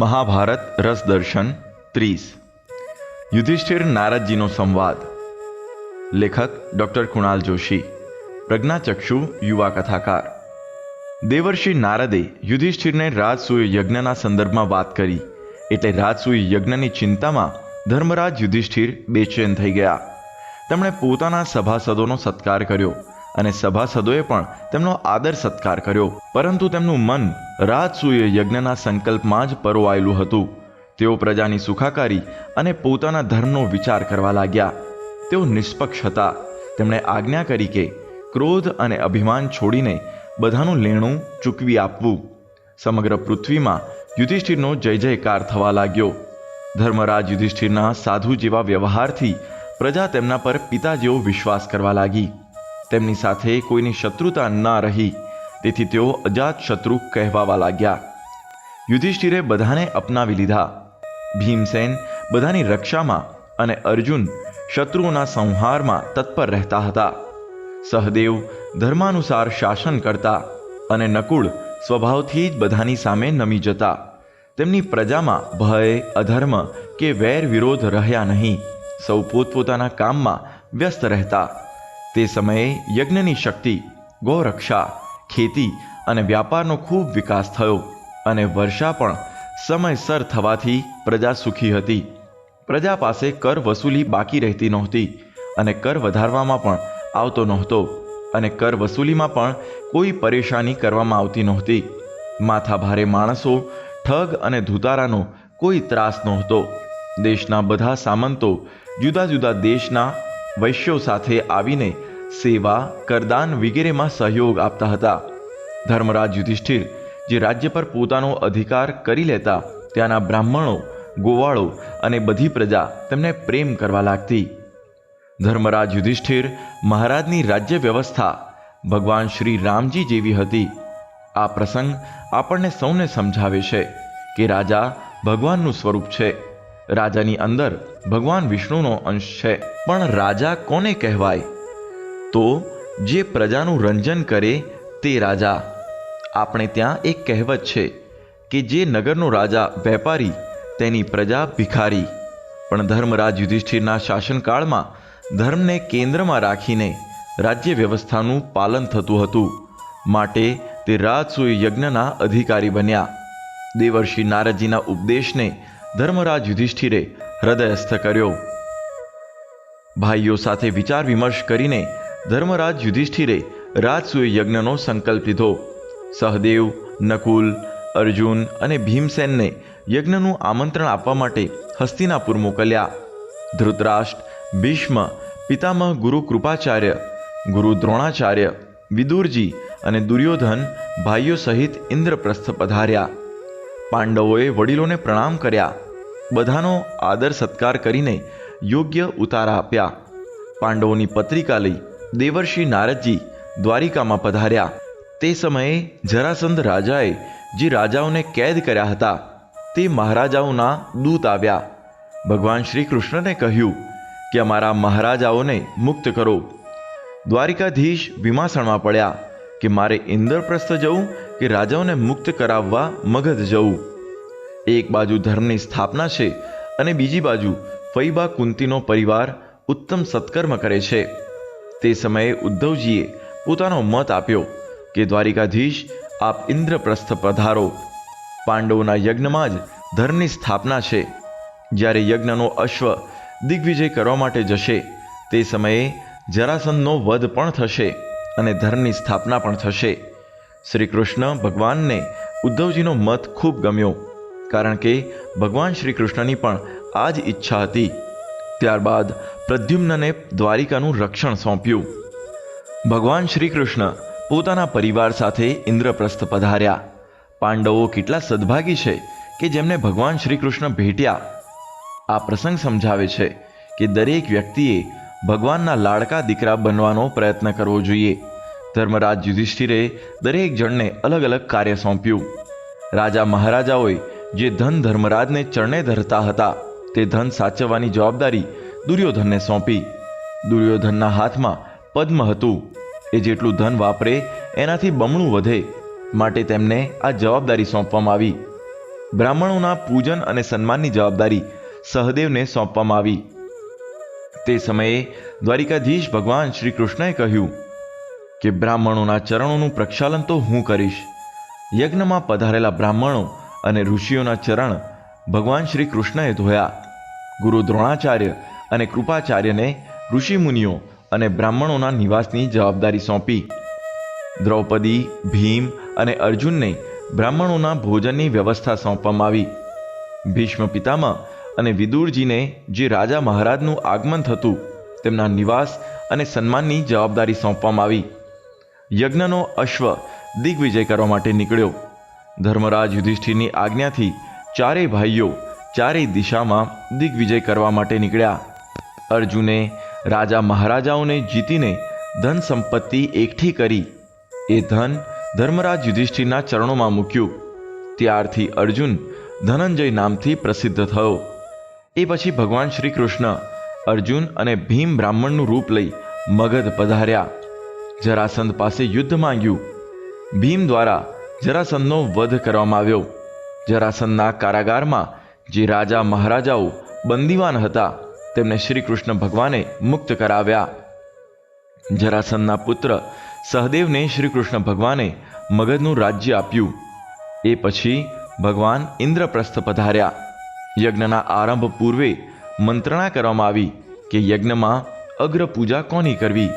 મહાભારત રસ દર્શન 30 યુધિષ્ઠિર નારદજીનો સંવાદ. લેખક ડૉક્ટર કુણાલ જોશી. પ્રજ્ઞાચક્ષુ યુવા કથાકાર. દેવર્ષિ નારદે યુધિષ્ઠિરને રાજસૂય યજ્ઞના સંદર્ભમાં વાત કરી એટલે રાજસૂય યજ્ઞની ચિંતામાં ધર્મરાજ યુધિષ્ઠિર બેચેન થઈ ગયા. તેમણે પોતાના સભાસદોનો સત્કાર કર્યો અને સભાસદોએ પણ તેમનો આદર સત્કાર કર્યો, પરંતુ તેમનું મન રાજસૂય યજ્ઞના સંકલ્પમાં જ પરોવાયેલું હતું. તેઓ પ્રજાની સુખાકારી અને પોતાના ધર્મનો વિચાર કરવા લાગ્યા. તેઓ નિષ્પક્ષ હતા. તેમણે આજ્ઞા કરી કે ક્રોધ અને અભિમાન છોડીને બધાનું લેણું ચૂકવી આપવું. સમગ્ર પૃથ્વીમાં યુધિષ્ઠિરનો જય જયકાર થવા લાગ્યો. ધર્મરાજ યુધિષ્ઠિરના સાધુ જેવા વ્યવહારથી પ્રજા તેમના પર પિતા જેવો વિશ્વાસ કરવા લાગી. તેમની સાથે કોઈની શત્રુતા ન રહી, તેથી તેઓ અજાત શત્રુ કહેવાવા લાગ્યા. યુધિષ્ઠિરે બધાને અપનાવી લીધા. ભીમસેન બધાની રક્ષામાં અને અર્જુન શત્રુઓના સંહારમાં તત્પર રહેતા હતા. સહદેવ ધર્માનુસાર શાસન કરતા અને નકુળ સ્વભાવથી જ બધાની સામે નમી જતા. તેમની પ્રજામાં ભય, અધર્મ કે વેર વિરોધ રહ્યા નહીં. સૌ પોતપોતાના કામમાં વ્યસ્ત રહેતા. તે સમયે યજ્ઞની શક્તિ, ગૌરક્ષા, ખેતી અને વ્યાપારનો ખૂબ વિકાસ થયો અને વર્ષા પણ સમયસર થવાથી પ્રજા સુખી હતી. પ્રજા પાસે કર વસૂલી બાકી રહેતી નહોતી અને કર વધારવામાં પણ આવતો નહોતો અને કર વસૂલીમાં પણ કોઈ પરેશાની કરવામાં આવતી નહોતી. માથાભારે માણસો, ઠગ અને ધૂતારાનો કોઈ ત્રાસ નહોતો. દેશના બધા સામંતો જુદા જુદા દેશના વૈશ્યો સાથે આવીને સેવા, કરદાન વગેરેમાં સહયોગ આપતા હતા. ધર્મરાજ યુધિષ્ઠિર જે રાજ્ય પર પોતાનો અધિકાર કરી લેતા, ત્યાંના બ્રાહ્મણો, ગોવાળો અને બધી પ્રજા તેમને પ્રેમ કરવા લાગતી. ધર્મરાજ યુધિષ્ઠિર મહારાજની રાજ્ય વ્યવસ્થા ભગવાન શ્રી રામજી જેવી હતી. આ પ્રસંગ આપણને સૌને સમજાવે છે કે રાજા ભગવાનનું સ્વરૂપ છે. રાજાની અંદર ભગવાન વિષ્ણુનો અંશ છે. પણ રાજા કોને કહેવાય? તો જે પ્રજાનું રંજન કરે તે રાજા. આપણે ત્યાં એક કહેવત છે કે જે નગરનો રાજા વેપારી, તેની પ્રજા ભિખારી. પણ ધર્મરાજ યુધિષ્ઠિરના શાસનકાળમાં ધર્મને કેન્દ્રમાં રાખીને રાજ્ય વ્યવસ્થાનું પાલન થતું હતું. માટે તે રાજસૂય યજ્ઞના અધિકારી બન્યા. દેવર્ષિ નારદજીના ઉપદેશને ધર્મરાજ યુધિષ્ઠિરે હૃદયસ્થ કર્યો. ભાઈઓ સાથે વિચાર વિમર્શ કરીને ધર્મરાજ યુધિષ્ઠિરે રાજસૂય યજ્ઞનો સંકલ્પ લીધો. સહદેવ, નકુલ, અર્જુન અને ભીમસેનને યજ્ઞનું આમંત્રણ આપવા માટે હસ્તિનાપુર મોકલ્યા. ધૃતરાષ્ટ્ર, ભીષ્મ, પિતામહ ગુરુ કૃપાચાર્ય, ગુરુ દ્રોણાચાર્ય, વિદુરજી અને દુર્યોધન ભાઈઓ સહિત ઇન્દ્રપ્રસ્થ પધાર્યા. પાંડવોએ વડીલોને પ્રણામ કર્યા. બધાનો આદર સત્કાર કરીને યોગ્ય ઉતારા આપ્યા. પાંડવોની પત્રિકા લઈ દેવર્ષિ નારદજી દ્વારિકામાં પધાર્યા. તે સમયે જરાસંધ રાજાએ જે રાજાઓને કેદ કર્યા હતા તે મહારાજાઓના દૂત આવ્યા. ભગવાન શ્રી કૃષ્ણને કહ્યું કે અમારા મહારાજાઓને મુક્ત કરો. દ્વારિકાધીશ વિમાસણમાં પડ્યા કે મારે ઇન્દ્રપ્રસ્થ જવું કે રાજાઓને મુક્ત કરાવવા મગધ જવું. એક બાજુ ધર્મની સ્થાપના છે અને બીજી બાજુ ફૈબા કુંતીનો પરિવાર ઉત્તમ સત્કર્મ કરે છે. તે સમયે ઉદ્ધવજીએ પોતાનો મત આપ્યો કે દ્વારિકાધીશ, આપ ઇન્દ્રપ્રસ્થ પધારો. પાંડવોના યજ્ઞમાં જ ધર્મની સ્થાપના છે. જ્યારે યજ્ઞનો અશ્વ દિગ્વિજય કરવા માટે જશે તે સમયે જરાસંધનો વધ પણ થશે અને ધર્મની સ્થાપના પણ થશે. શ્રી કૃષ્ણ ભગવાનને ઉદ્ધવજીનો મત ખૂબ ગમ્યો, કારણ કે ભગવાન શ્રી કૃષ્ણની પણ આ જ ઈચ્છા હતી. ત્યારબાદ પ્રદ્યુમ્નને દ્વારિકાનું રક્ષણ સોંપ્યું. ભગવાન શ્રી કૃષ્ણ પોતાના પરિવાર સાથે ઇન્દ્રપ્રસ્થ પધાર્યા. પાંડવો કેટલા સદભાગી છે કે જેમને ભગવાન શ્રી કૃષ્ણ ભેટ્યા. આ પ્રસંગ સમજાવે છે કે દરેક વ્યક્તિએ ભગવાનના લાડકા દીકરા બનવાનો પ્રયત્ન કરવો જોઈએ. ધર્મરાજ યુધિષ્ઠિરે દરેક જણને અલગ અલગ કાર્ય સોંપ્યું. રાજા મહારાજાઓએ જે ધન ધર્મરાજને ચરણે ધરતા હતા તે ધન સાચવવાની જવાબદારી દુર્યોધનને સોંપી. દુર્યોધનના હાથમાં પદ્મ હતું. એ જેટલું ધન વાપરે એનાથી બમણું વધે, માટે તેમને આ જવાબદારી સોંપવામાં આવી. બ્રાહ્મણોના પૂજન અને સન્માનની જવાબદારી સહદેવને સોંપવામાં આવી. તે સમયે દ્વારિકાધીશ ભગવાન શ્રી કૃષ્ણએ કહ્યું કે બ્રાહ્મણોના ચરણોનું પ્રક્ષાલન તો હું કરીશ. યજ્ઞમાં પધારેલા બ્રાહ્મણો અને ઋષિઓના ચરણ ભગવાન શ્રી કૃષ્ણએ ધોયા. ગુરુ દ્રોણાચાર્ય અને કૃપાચાર્યને ઋષિમુનિઓ અને બ્રાહ્મણોના નિવાસની જવાબદારી સોંપી. દ્રૌપદી, ભીમ અને અર્જુનને બ્રાહ્મણોના ભોજનની વ્યવસ્થા સોંપવામાં આવી. ભીષ્મ પિતામહ અને વિદુરજીને જે રાજા મહારાજનું આગમન થતું તેમના નિવાસ અને સન્માનની જવાબદારી સોંપવામાં આવી. યજ્ઞનો અશ્વ દિગ્વિજય કરવા માટે નીકળ્યો. ધર્મરાજ યુધિષ્ઠિરની આજ્ઞાથી ચારેય ભાઈઓ ચારેય દિશામાં દિગ્વિજય કરવા માટે નીકળ્યા. અર્જુને રાજા મહારાજાઓને જીતીને ધન સંપત્તિ એકઠી કરી એ ધન ધર્મરાજ યુધિષ્ઠિરના ચરણોમાં મૂક્યું. ત્યારથી અર્જુન ધનંજય નામથી પ્રસિદ્ધ થયો. એ પછી ભગવાન શ્રી કૃષ્ણ અર્જુન અને ભીમ બ્રાહ્મણનું રૂપ લઈ મગધ પધાર્યા. જરાસંધ પાસે યુદ્ધ માંગ્યું. ભીમ દ્વારા જરાસંધનો વધ કરવામાં આવ્યો. જરાસંધના કારાગારમાં જે રાજા મહારાજાઓ બંદીવાન હતા તેમને શ્રી કૃષ્ણ ભગવાને મુક્ત કરાવ્યા. જરાસંધના પુત્ર સહદેવને શ્રી કૃષ્ણ ભગવાને મગધનું રાજ્ય આપ્યું. એ પછી ભગવાન ઇન્દ્રપ્રસ્થ પધાર્યા. યજ્ઞના આરંભ પૂર્વે મંત્રણા કરવામાં આવી કે યજ્ઞમાં અગ્ર પૂજા કોની કરવી.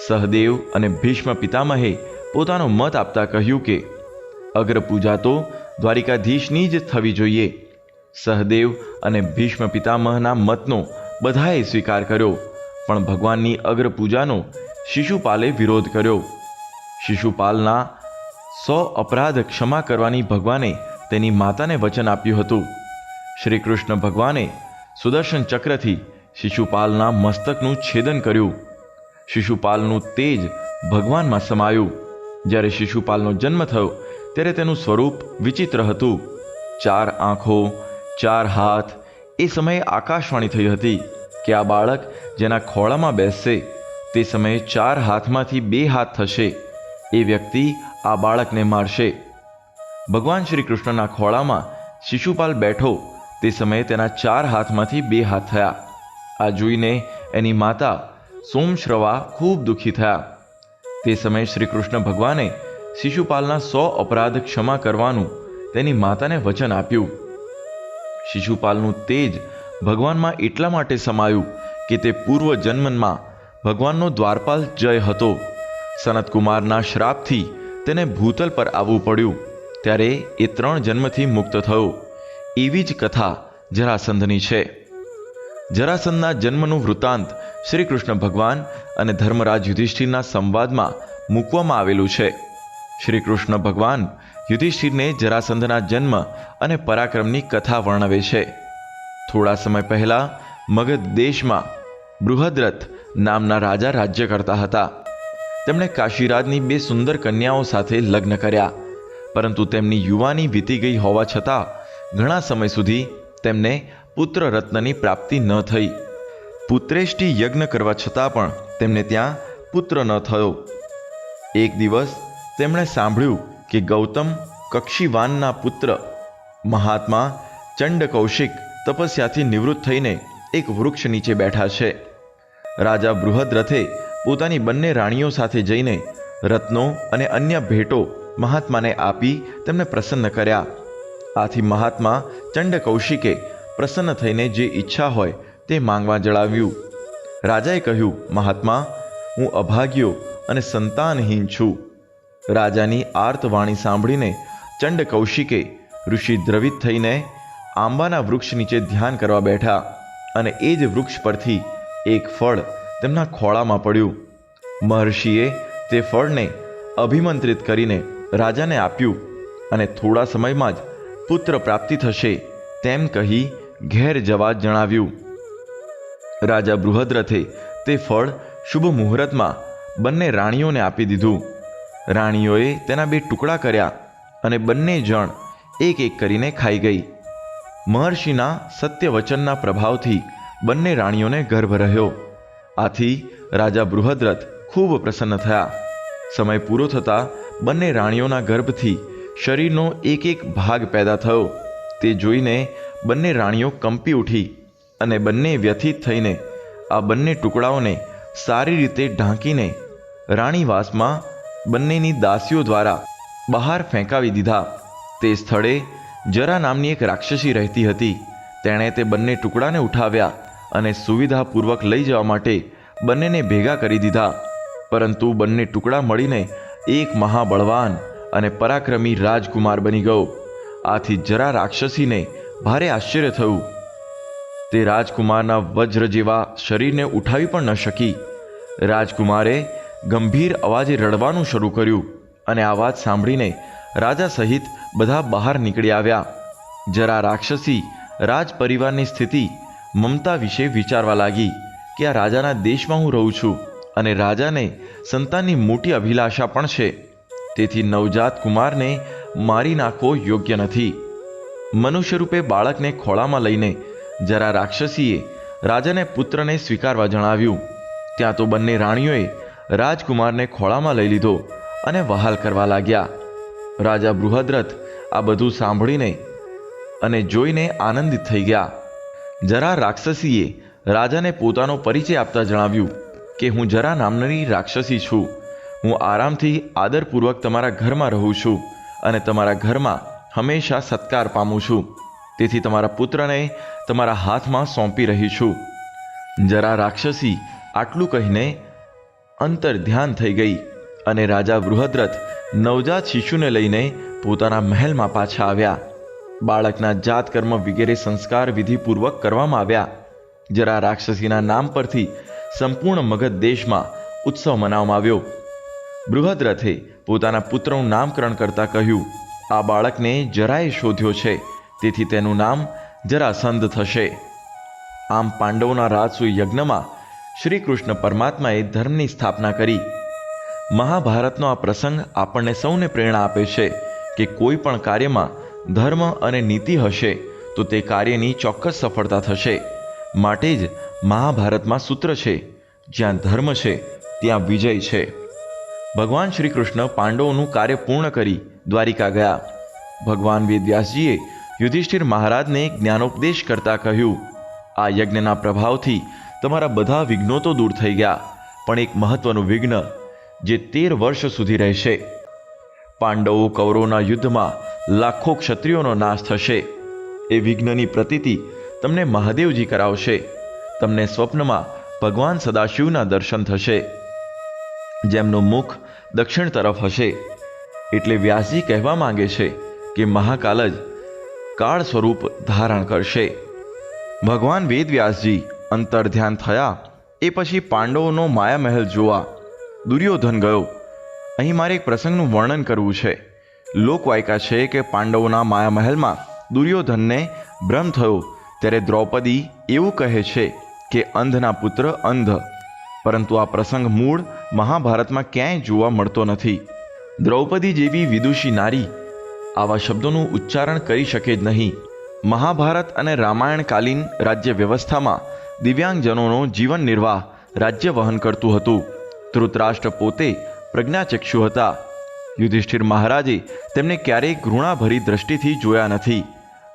સહદેવ અને ભીષ્મ પિતામહે પોતાનો મત આપતા કહ્યું કે અગ્ર પૂજા તો દ્વારિકાધીશની જ થવી જોઈએ. સહદેવ અને ભીષ્મ પિતામહના મતનો બધાએ સ્વીકાર કર્યો, પણ ભગવાનની અગ્ર પૂજાનો શિશુપાલે વિરોધ કર્યો. શિશુપાલના 100 અપરાધ ક્ષમા કરવાની ભગવાને તેની માતાને વચન આપ્યું હતું. શ્રી કૃષ્ણ ભગવાને સુદર્શન ચક્રથી શિશુપાલના મસ્તકનું છેદન કર્યું. શિશુપાલનું તેજ ભગવાનમાં સમાયું. જ્યારે શિશુપાલનો જન્મ થયો ત્યારે તેનું સ્વરૂપ વિચિત્ર હતું. 4 આંખો, 4 હાથ. એ સમયે આકાશવાણી થઈ હતી કે આ બાળક જેના ખોળામાં બેસશે તે સમયે 4 હાથમાંથી 2 હાથ થશે. એ વ્યક્તિ આ બાળકને મારશે. ભગવાન શ્રી કૃષ્ણના ખોળામાં શિશુપાલ બેઠો તે સમયે તેના 4 હાથમાંથી 2 હાથ થયા. આ જોઈને એની માતા સોમશ્રવા ખૂબ દુઃખી થયા. તે સમયે શ્રી કૃષ્ણ ભગવાને શિશુપાલના 100 અપરાધ ક્ષમા કરવાનું તેની માતાને વચન આપ્યું. શિશુપાલનું તેજ ભગવાનમાં એટલા માટે સમાયું કે તે પૂર્વ જન્મમાં ભગવાનનો દ્વારપાલ જય હતો. સનતકુમારના શ્રાપથી તેને ભૂતલ પર આવવું પડ્યું. ત્યારે એ 3 જન્મથી મુક્ત થયો. એવી જ કથા જરાસંધની છે. જરાસંધના જન્મનું વૃત્તાંત શ્રી કૃષ્ણ ભગવાન અને ધર્મરાજ યુધિષ્ઠિરના સંવાદમાં મૂકવામાં આવેલું છે. શ્રી કૃષ્ણ ભગવાન યુધિષ્ઠિરને જરાસંધના જન્મ અને પરાક્રમની કથા વર્ણવે છે. થોડા સમય પહેલા મગધ દેશમાં બૃહદ્રથ નામના રાજા રાજ્ય કરતા હતા. તેમણે કાશીરાજની 2 સુંદર કન્યાઓ સાથે લગ્ન કર્યા, પરંતુ તેમની યુવાની વીતી ગઈ હોવા છતાં ઘણા સમય સુધી તેમને પુત્ર રત્નની પ્રાપ્તિ ન થઈ. પુત્રેષ્ટિ યજ્ઞ કરવા છતાં પણ તેમને ત્યાં પુત્ર ન થયો. એક દિવસ તેમણે સાંભળ્યું કે ગૌતમ કક્ષીવાનના પુત્ર મહાત્મા ચંડ કૌશિક તપસ્યાથી નિવૃત્ત થઈને એક વૃક્ષ નીચે બેઠા છે. રાજા બૃહદ્રથે પોતાની બંને રાણીઓ સાથે જઈને રત્નો અને અન્ય ભેટો મહાત્માને આપી તેમને પ્રસન્ન કર્યા. આથી મહાત્મા ચંડ કૌશિકે પ્રસન્ન થઈને જે ઈચ્છા હોય તે માંગવા જણાવ્યું. રાજાએ કહ્યું, મહાત્મા, હું અભાગ્યો અને સંતાનહીન છું. રાજાની આર્તવાણી સાંભળીને ચંડ કૌશિકે ઋષિ દ્રવિત થઈને આંબાના વૃક્ષ નીચે ધ્યાન કરવા બેઠા અને એ જ વૃક્ષ પરથી એક ફળ તેમના ખોળામાં પડ્યું. મહર્ષિએ તે ફળને અભિમંત્રિત કરીને રાજાને આપ્યું અને થોડા સમયમાં જ પુત્ર પ્રાપ્તિ થશે તેમ કહી ઘેર જવા જણાવ્યું. રાજા બૃહદ્રથે તે ફળ શુભ મુહૂર્તમાં બંને રાણીઓને આપી દીધું. રાણીઓએ તેના 2 ટુકડા કર્યા અને બંને જણ એક એક કરીને ખાઈ ગઈ. મહર્ષિના સત્ય વચનના પ્રભાવથી બંને રાણીઓને ગર્ભ રહ્યો. આથી રાજા બૃહદ્રથ ખૂબ પ્રસન્ન થયા. સમય પૂરો થતાં બંને રાણીઓના ગર્ભથી શરીરનો એક એક ભાગ પેદા થયો તે જોઈને બંને રાણીઓ કંપી ઉઠી અને બંને વ્યથિત થઈને આ બંને ટુકડાઓને સારી રીતે ઢાંકીને રાણીવાસમાં બંનેની દાસીઓ દ્વારા બહાર ફેંકાવી દીધા. તે સ્થળે જરા નામની એક રાક્ષસી રહેતી હતી. તેણે તે બંને ટુકડાને ઉઠાવ્યા અને સુવિધાપૂર્વક લઈ જવા માટે બંનેને ભેગા કરી દીધા. પરંતુ બંને ટુકડા મળીને એક મહાબળવાન અને પરાક્રમી રાજકુમાર બની ગયો. આથી જરા રાક્ષસીને ભારે આશ્ચર્ય થયું. તે રાજકુમારના વજ્ર જેવા શરીરને ઉઠાવી પણ ન શકી. રાજકુમારે ગંભીર અવાજે રડવાનું શરૂ કર્યું અને આ વાત સાંભળીને રાજા સહિત બધા બહાર નીકળી આવ્યા. જરા રાક્ષસી રાજ પરિવારની સ્થિતિ મમતા વિશે વિચારવા લાગી કે આ રાજાના દેશમાં હું રહું છું અને રાજાને સંતાનની મોટી અભિલાષા પણ છે. તેથી નવજાત કુમારને મારી નાખવો યોગ્ય નથી. મનુષ્ય રૂપે બાળકને ખોળામાં લઈને જરા રાક્ષસીએ રાજાને પુત્રને સ્વીકારવા જણાવ્યું. ત્યાં તો બંને રાણીઓએ રાજકુમારને ખોળામાં લઈ લીધો અને વહાલ કરવા લાગ્યા. રાજા બૃહદ્રથ આ બધું સાંભળીને અને જોઈને આનંદિત થઈ ગયા. જરા રાક્ષસીએ રાજાને પોતાનો પરિચય આપતા જણાવ્યું કે હું જરા નામની રાક્ષસી છું. હું આરામથી આદરપૂર્વક તમારા ઘરમાં રહું છું અને તમારા ઘરમાં હંમેશા સત્કાર પામું છું. તેથી તમારા પુત્રને તમારા હાથમાં સોંપી રહી છું. જરા રાક્ષસી આટલું કહીને અંતર ધ્યાન થઈ ગઈ અને રાજા બૃહદ્રથ નવજાત શિશુને લઈને પોતાના મહેલમાં પાછા આવ્યા. બાળકના જાતકર્મ વગેરે સંસ્કાર વિધિપૂર્વક કરવામાં આવ્યા. જરા રાક્ષસીના નામ પરથી સંપૂર્ણ મગધ દેશમાં ઉત્સવ મનાવવામાં આવ્યો. બૃહદ્રથે પોતાના પુત્રનું નામકરણ કરતા કહ્યું, આ બાળકને જરાએ શોધ્યો છે, તેથી તેનું નામ જરાસંધ થશે. આમ પાંડવોના રાજસૂય યજ્ઞમાં શ્રી કૃષ્ણ પરમાત્માએ ધર્મની સ્થાપના કરી. મહાભારતનો આ પ્રસંગ આપણને સૌને પ્રેરણા આપે છે કે કોઈ પણ કાર્યમાં ધર્મ અને નીતિ હશે તો તે કાર્યની ચોક્કસ સફળતા થશે. માટે જ મહાભારતમાં સૂત્ર છે, જ્યાં ધર્મ છે ત્યાં વિજય છે. ભગવાન શ્રી કૃષ્ણ પાંડવોનું કાર્ય પૂર્ણ કરી દ્વારિકા ગયા. ભગવાન વેદવ્યાસજીએ યુધિષ્ઠિર મહારાજને જ્ઞાનોપદેશ કરતા કહ્યું, આ યજ્ઞના પ્રભાવથી તમારા બધા વિઘ્નો તો દૂર થઈ ગયા, પણ એક મહત્વનું વિઘ્ન જે 13 વર્ષ સુધી રહેશે. પાંડવો કૌરવોના યુદ્ધમાં લાખો ક્ષત્રિયોનો નાશ થશે. એ વિઘ્નની પ્રતીતિ તમને મહાદેવજી કરાવશે. તમને સ્વપ્નમાં ભગવાન સદાશિવના દર્શન થશે, જેમનું મુખ દક્ષિણ તરફ હશે. એટલે વ્યાસજી કહેવા માંગે છે કે મહાકાલ જ કાળ સ્વરૂપ ધારણ કરશે. ભગવાન વેદવ્યાસજી અંતર ધ્યાન થયા એ પછી પાંડવોનો માયામહેલ જોવા દુર્યોધન ગયો. અહીં મારે એક પ્રસંગનું વર્ણન કરવું છે. લોકવાયકા છે કે પાંડવોના માયામહેલમાં દુર્યોધનને ભ્રમ થયો ત્યારે દ્રૌપદી એવું કહે છે કે અંધના પુત્ર અંધ. પરંતુ આ પ્રસંગ મૂળ મહાભારતમાં ક્યાંય જોવા મળતો નથી. દ્રૌપદી જેવી વિદુષી નારી આવા શબ્દોનું ઉચ્ચારણ કરી શકે જ નહીં. મહાભારત અને રામાયણકાલીન રાજ્ય વ્યવસ્થામાં દિવ્યાંગજનોનો જીવન નિર્વાહ રાજ્ય વહન કરતું હતું. ધૃતરાષ્ટ્ર પોતે પ્રજ્ઞાચક્ષુ હતા. યુધિષ્ઠિર મહારાજે તેમને ક્યારેય ઘૃણાભરી દ્રષ્ટિથી જોયા નથી.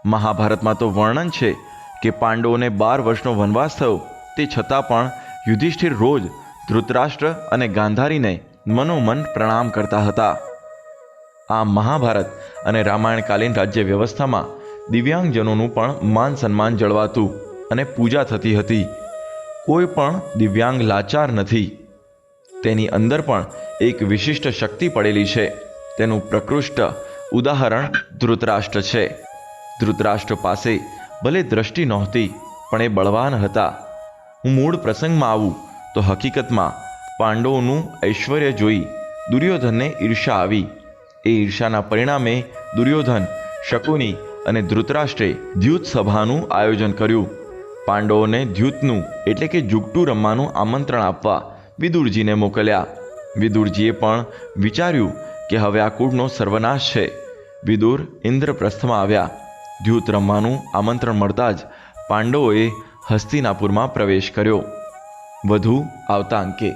મહાભારતમાં તો વર્ણન છે કે પાંડવોને 12 વર્ષનો વનવાસ થયો, તે છતાં પણ યુધિષ્ઠિર રોજ ધૃતરાષ્ટ્ર અને ગાંધારીને મનોમન પ્રણામ કરતા હતા. આ મહાભારત અને રામાયણકાલીન રાજ્ય વ્યવસ્થામાં દિવ્યાંગજનોનું પણ માન સન્માન જળવાતું અને પૂજા થતી હતી. કોઈ પણ દિવ્યાંગ લાચાર નથી. તેની અંદર પણ એક વિશિષ્ટ શક્તિ પડેલી છે. તેનું પ્રકૃષ્ટ ઉદાહરણ ધૃતરાષ્ટ્ર છે. ધૃતરાષ્ટ્ર પાસે ભલે દ્રષ્ટિ નહોતી, પણ એ બળવાન હતા. હું મૂળ પ્રસંગમાં આવું તો હકીકતમાં પાંડવોનું ઐશ્વર્ય જોઈ દુર્યોધનને ઈર્ષા આવી. એ ઈર્ષાના પરિણામે દુર્યોધન, શકુની અને ધૃતરાષ્ટ્રે દ્યુત સભાનું આયોજન કર્યું. પાંડવોને દ્યુતનું એટલે કે જુગટું રમવાનું આમંત્રણ આપવા વિદુરજીને મોકલ્યા. વિદુરજીએ પણ વિચાર્યું કે હવે આ કુળનો સર્વનાશ છે. વિદુર ઇન્દ્રપ્રસ્થમાં આવ્યા. દ્યુત રમવાનું આમંત્રણ મળતા જ પાંડવોએ હસ્તિનાપુરમાં પ્રવેશ કર્યો. વધુ આવતા અંકે.